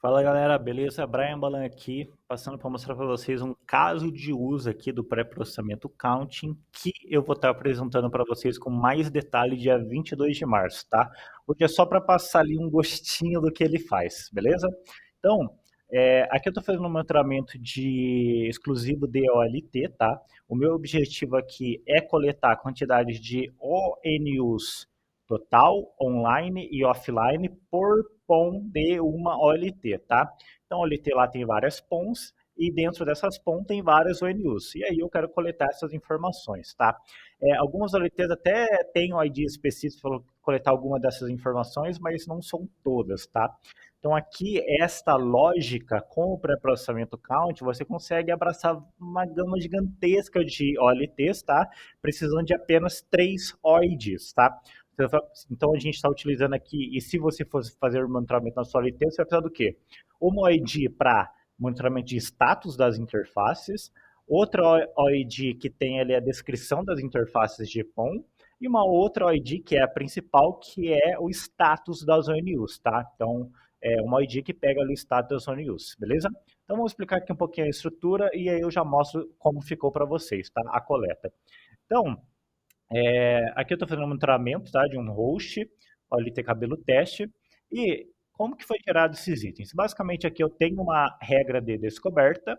Fala galera, beleza? Brian Balan aqui, passando para mostrar para vocês um caso de uso aqui do pré-processamento counting que eu vou estar apresentando para vocês com mais detalhe dia 22 de março, tá? Hoje é só para passar ali um gostinho do que ele faz, beleza? Então, aqui eu estou fazendo um monitoramento de exclusivo de OLT, tá? O meu objetivo aqui é coletar quantidades de ONUs total, online e offline por POM de uma OLT, tá? Então, a OLT lá tem várias POMs e dentro dessas POM tem várias ONUs. E aí eu quero coletar essas informações, tá? Algumas OLTs até têm um ID específico para coletar alguma dessas informações, mas não são todas, tá? Então, aqui, esta lógica com o pré-processamento count, você consegue abraçar uma gama gigantesca de OLTs, tá? Precisando de apenas 3 OIDs, tá? Então, a gente está utilizando aqui, e se você fosse fazer o monitoramento na sua LT, você vai precisar do quê? Uma OID para monitoramento de status das interfaces, outra OID que tem ali a descrição das interfaces de POM, e uma outra OID que é a principal, que é o status das ONUs, tá? Então, é uma OID que pega ali o status das ONUs, beleza? Então, vamos explicar aqui um pouquinho a estrutura e aí eu já mostro como ficou para vocês, tá? A coleta. Então, aqui eu estou fazendo um monitoramento, tá, de um host, OLT cabelo teste, e como que foi gerado esses itens? Basicamente aqui eu tenho uma regra de descoberta,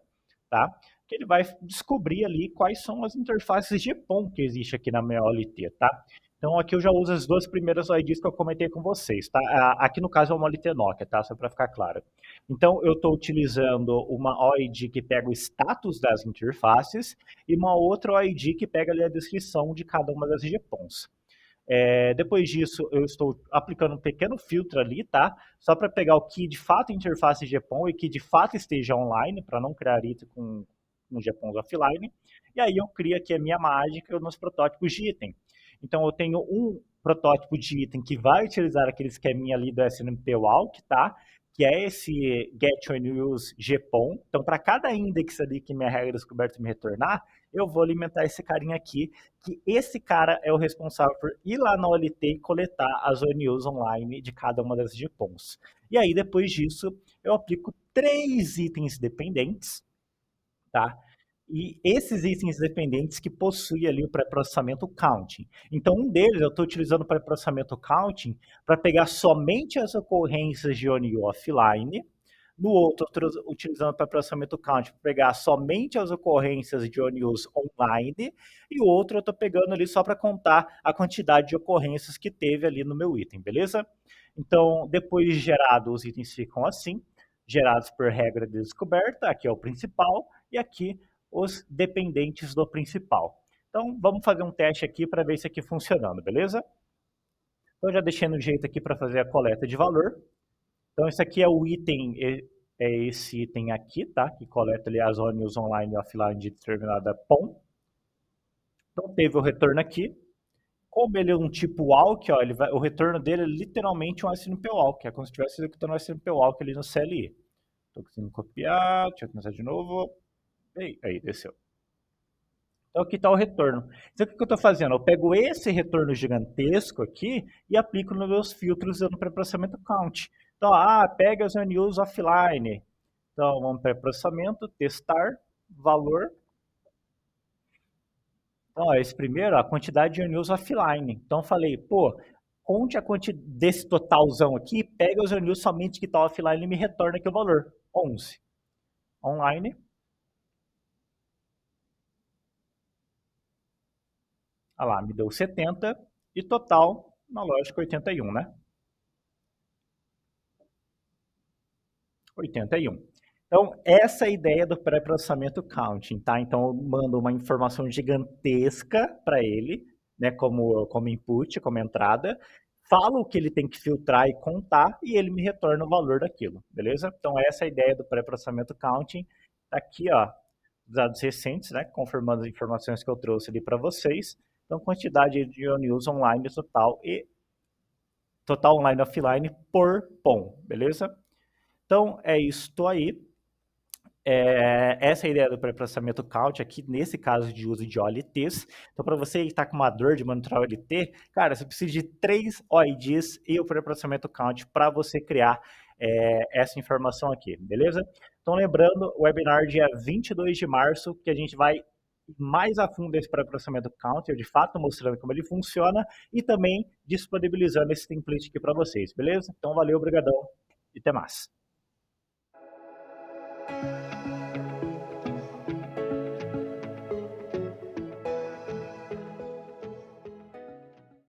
tá, que ele vai descobrir ali quais são as interfaces de POM que existe aqui na minha OLT, tá? Então aqui eu já uso as duas primeiras IDs que eu comentei com vocês, tá? Aqui no caso é uma OLT Nokia, tá? Só para ficar claro. Então eu estou utilizando uma OID que pega o status das interfaces e uma outra OID que pega ali a descrição de cada uma das GPONs. Depois disso, eu estou aplicando um pequeno filtro ali, tá? Só para pegar o que de fato é interface GPON e que de fato esteja online, para não criar item com GPONs offline. E aí eu crio aqui a minha mágica nos protótipos de item. Então eu tenho um protótipo de item que vai utilizar aquele esqueminha ali do SNMP Walk, tá? Que é esse get on use GPON. Então, para cada index ali que minha regra descoberta me retornar, eu vou alimentar esse carinha aqui, que esse cara é o responsável por ir lá na OLT e coletar as ONUs online de cada uma das GPONs. E aí, depois disso, eu aplico 3 itens dependentes, tá? E esses itens dependentes que possuem ali o pré-processamento counting. Então, um deles eu estou utilizando o pré-processamento counting para pegar somente as ocorrências de ONU offline. No outro, eu estou utilizando o pré-processamento counting para pegar somente as ocorrências de ONUs online. E o outro eu estou pegando ali só para contar a quantidade de ocorrências que teve ali no meu item, beleza? Então, depois de gerado, os itens ficam assim, gerados por regra de descoberta, aqui é o principal, e aqui os dependentes do principal. Então, vamos fazer um teste aqui para ver isso aqui funcionando, beleza? Então, já deixei no jeito aqui para fazer a coleta de valor. Então, esse aqui é o item, é esse item aqui, tá? Que coleta ali as ONUs online e offline de determinada POM. Então, teve o retorno aqui. Como ele é um tipo walk, ó, o retorno dele é literalmente um SNP walk. É como se estivesse executando um SNP walk ali no CLI. Estou conseguindo copiar, deixa eu começar de novo. Aí, desceu. Então aqui está o retorno. Então o que eu estou fazendo? Eu pego esse retorno gigantesco aqui e aplico nos meus filtros usando pré-processamento count. Então, pega as ONUs offline. Então, vamos para pré-processamento, testar, valor. Então, esse primeiro, a quantidade de ONUs offline. Então, eu falei, pô, conte a quantidade desse totalzão aqui, pega os ONUs somente que está offline e me retorna aqui o valor, 11. Online. Ah lá, me deu 70 e total, na lógica, 81, né? 81. Então, essa é a ideia do pré-processamento counting, tá? Então, eu mando uma informação gigantesca para ele, né, como input, como entrada, falo o que ele tem que filtrar e contar e ele me retorna o valor daquilo, beleza? Então, essa é a ideia do pré-processamento counting. Tá aqui, ó, dados recentes, né, confirmando as informações que eu trouxe ali para vocês. Então, quantidade de ONUs online total e total online e offline por POM, beleza? Então, é isso aí. Essa é a ideia do pré-processamento count aqui, nesse caso de uso de OLTs. Então, para você que está com uma dor de monitorar OLT, cara, você precisa de 3 OIDs e o pré-processamento count para você criar essa informação aqui, beleza? Então, lembrando, o webinar dia 22 de março, que a gente vai mais a fundo esse pré-processamento Counter, de fato mostrando como ele funciona e também disponibilizando esse template aqui para vocês, beleza? Então, valeu, obrigadão e até mais.